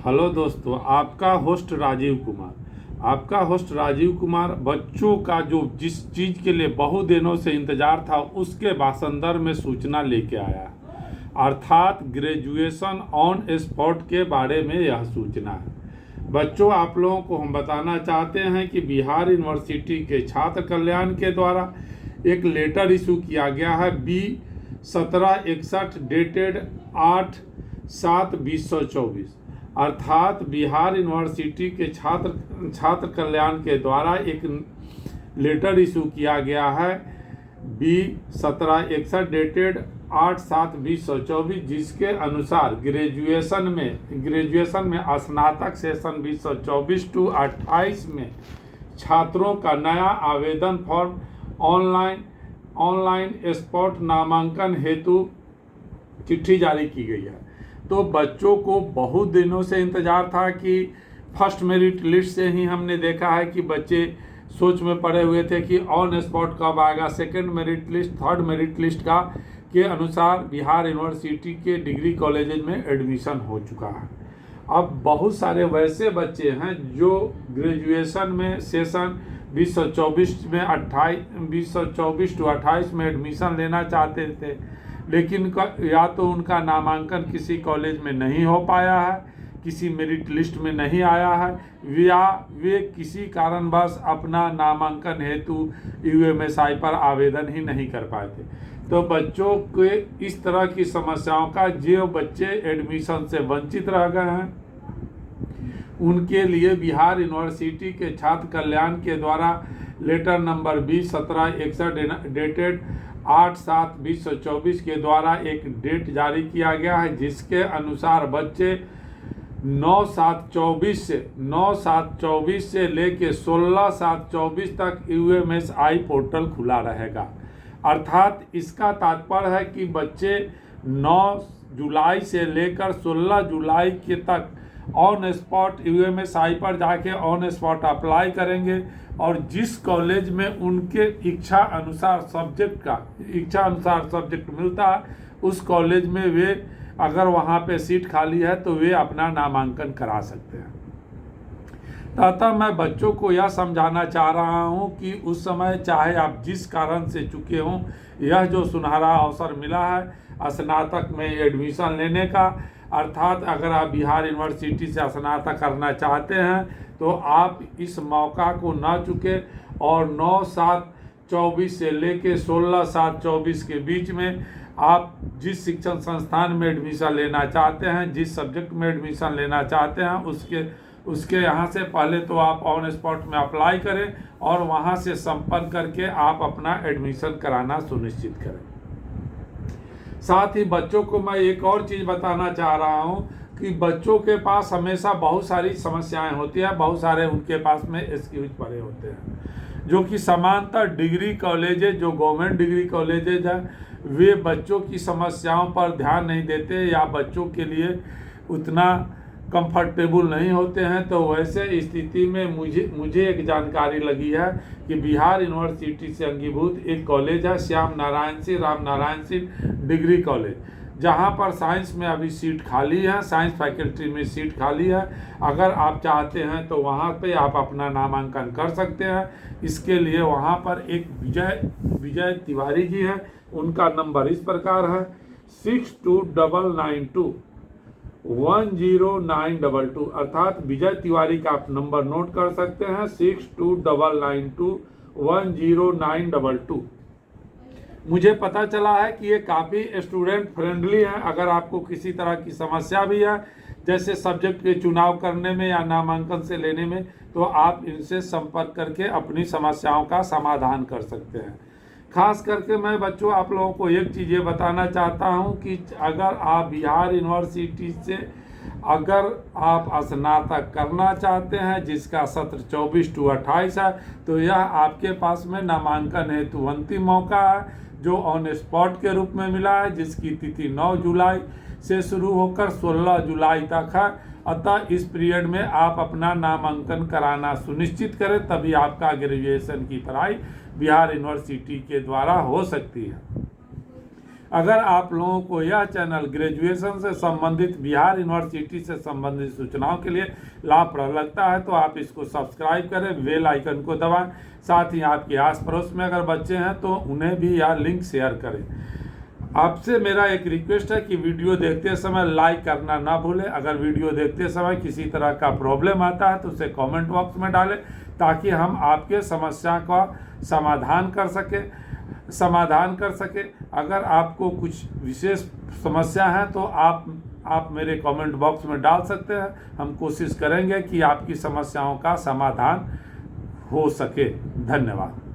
Hello दोस्तों, आपका host Rajiv Kumar बच्चों का जो जिस चीज़ के लिए बहुत दिनों से इंतज़ार था उसके संदर्भ में सूचना लेके आया, अर्थात ग्रेजुएशन ऑन स्पॉट के बारे में यह सूचना है। बच्चों, आप लोगों को हम बताना चाहते हैं कि बिहार यूनिवर्सिटी के छात्र कल्याण के द्वारा एक लेटर इशू किया गया है B1761 डेटेड 8/7/2024, अर्थात बिहार यूनिवर्सिटी के छात्र कल्याण के द्वारा एक लेटर इशू किया गया है B1761 डेटेड 8/7/2024, जिसके अनुसार ग्रेजुएशन में स्नातक सेशन 2024 टू 28 में छात्रों का नया आवेदन फॉर्म ऑनलाइन स्पॉट नामांकन हेतु चिट्ठी जारी की गई है। तो बच्चों को बहुत दिनों से इंतज़ार था कि फर्स्ट मेरिट लिस्ट से ही हमने देखा है कि बच्चे सोच में पड़े हुए थे कि ऑन स्पॉट कब आएगा, second merit list, third merit list का के अनुसार बिहार यूनिवर्सिटी के डिग्री कॉलेजेज में एडमिशन हो चुका है। अब बहुत सारे वैसे बच्चे हैं जो ग्रेजुएशन में सेशन 2024 में 2024 टू 28 में एडमिशन लेना चाहते थे, लेकिन या तो उनका नामांकन किसी कॉलेज में नहीं हो पाया है, किसी मेरिट लिस्ट में नहीं आया है, या वे किसी कारणवश अपना नामांकन हेतु UMSI पर आवेदन ही नहीं कर पाए थे। तो बच्चों के इस तरह की समस्याओं का जो बच्चे एडमिशन से वंचित रह गए हैं उनके लिए बिहार यूनिवर्सिटी के छात्र कल्याण के द्वारा लेटर नंबर B1761 डेटेड 8/7/2024 के द्वारा एक डेट जारी किया गया है, जिसके अनुसार बच्चे 9/7/24 से लेके 16/7/24 तक UMSI पोर्टल खुला रहेगा। अर्थात इसका तात्पर्य है कि बच्चे 9 जुलाई से लेकर 16 जुलाई के तक ऑन स्पॉट UMSI पर जाके ऑन स्पॉट अप्लाई करेंगे और जिस कॉलेज में उनके इच्छा अनुसार सब्जेक्ट मिलता है उस कॉलेज में वे अगर वहाँ पे सीट खाली है तो वे अपना नामांकन करा सकते हैं। तथा मैं बच्चों को यह समझाना चाह रहा हूँ कि उस समय चाहे आप जिस कारण से चुके हों, यह जो सुनहरा अवसर मिला है स्नातक में एडमिशन लेने का, अर्थात अगर आप बिहार यूनिवर्सिटी से स्नातक करना चाहते हैं तो आप इस मौका को ना चुके और 9/7/24 से लेके 16/7/24 के बीच में आप जिस शिक्षण संस्थान में एडमिशन लेना चाहते हैं, जिस सब्जेक्ट में एडमिशन लेना चाहते हैं, उसके यहाँ से पहले तो आप ऑन स्पॉट में अप्लाई करें और वहाँ से संपर्क करके आप अपना एडमिशन कराना सुनिश्चित करें। साथ ही बच्चों को मैं एक और चीज़ बताना चाह रहा हूँ कि बच्चों के पास हमेशा बहुत सारी समस्याएं होती हैं, बहुत सारे उनके पास में एक्सक्यूज पड़े होते हैं, जो कि समांतर डिग्री कॉलेजेज जो गवर्नमेंट डिग्री कॉलेजेज हैं वे बच्चों की समस्याओं पर ध्यान नहीं देते या बच्चों के लिए उतना कंफर्टेबल नहीं होते हैं। तो वैसे स्थिति में मुझे एक जानकारी लगी है कि बिहार यूनिवर्सिटी से अंगीभूत एक कॉलेज है राम नारायण सिंह डिग्री कॉलेज, जहां पर साइंस में अभी सीट खाली है, साइंस फैकल्टी में सीट खाली है। अगर आप चाहते हैं तो वहां पे आप अपना नामांकन कर सकते हैं। इसके लिए वहां पर एक विजय तिवारी जी हैं, उनका नंबर इस प्रकार है 6299210922, अर्थात विजय तिवारी का आप नंबर नोट कर सकते हैं 6299210922। मुझे पता चला है कि ये काफ़ी स्टूडेंट फ्रेंडली है। अगर आपको किसी तरह की समस्या भी है, जैसे सब्जेक्ट के चुनाव करने में या नामांकन से लेने में, तो आप इनसे संपर्क करके अपनी समस्याओं का समाधान कर सकते हैं। खास करके मैं बच्चों आप लोगों को एक चीज़ ये बताना चाहता हूँ कि अगर आप बिहार यूनिवर्सिटी से अगर आप स्नातक करना चाहते हैं जिसका सत्र 24 टू 28 है, तो यह आपके पास में नामांकन हेतु अंतिम मौका है, जो ऑन स्पॉट के रूप में मिला है, जिसकी तिथि 9 जुलाई से शुरू होकर 16 जुलाई तक है। अतः इस पीरियड में आप अपना नामांकन कराना सुनिश्चित करें, तभी आपका ग्रेजुएशन की पढ़ाई बिहार यूनिवर्सिटी के द्वारा हो सकती है। अगर आप लोगों को यह चैनल ग्रेजुएशन से संबंधित, बिहार यूनिवर्सिटी से संबंधित सूचनाओं के लिए लाभप्रद लगता है तो आप इसको सब्सक्राइब करें, बेल आइकन को दबाएं। साथ ही आपके आस पड़ोस में अगर बच्चे हैं तो उन्हें भी यह लिंक शेयर करें। आपसे मेरा एक रिक्वेस्ट है कि वीडियो देखते समय लाइक करना ना भूलें। अगर वीडियो देखते समय किसी तरह का प्रॉब्लम आता है तो उसे कमेंट बॉक्स में डालें, ताकि हम आपके समस्या का समाधान कर सके। अगर आपको कुछ विशेष समस्या है तो आप मेरे कमेंट बॉक्स में डाल सकते हैं। हम कोशिश करेंगे कि आपकी समस्याओं का समाधान हो सके। धन्यवाद।